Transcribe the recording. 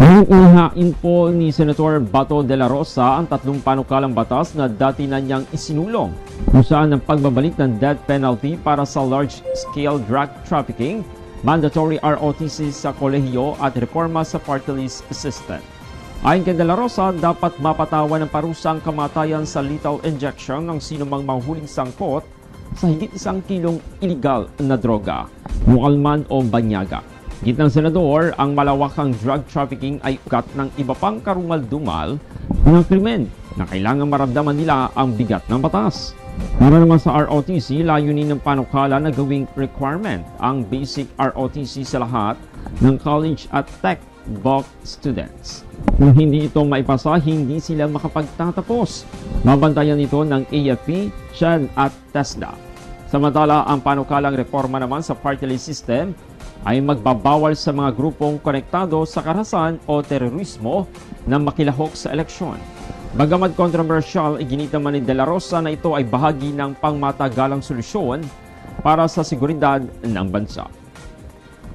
Ihain po ni Senator Bato de la Rosa ang tatlong panukalang batas na dati na niyang isinulong, kung saan ang pagbabalik ng death penalty para sa large-scale drug trafficking, mandatory ROTC sa kolehiyo at reforma sa party list system. Ayon kay de la Rosa, dapat mapatawan ng parusang kamatayan sa lethal injection ng sinumang mahuhuling sangkot sa higit 1 kilong illegal na droga, bukal man o banyaga. Git ng senador, ang malawakang drug trafficking ay ugat ng iba pang karumal-dumal ng krimen na kailangan maramdaman nila ang bigat ng batas. Para naman sa ROTC, layunin ng panukala na gawing requirement ang basic ROTC sa lahat ng college at tech bulk students. Kung hindi ito maipasa, hindi sila makapagtatapos. Mabantayan ito ng AFP, SHAD at TESDA. Samantala, ang panukalang reforma naman sa party list system ay magbabawal sa mga grupong konektado sa karahasan o terorismo na makilahok sa eleksyon. Bagamat controversial, iginit naman ni De La Rosa na ito ay bahagi ng pangmatagalang solusyon para sa seguridad ng bansa.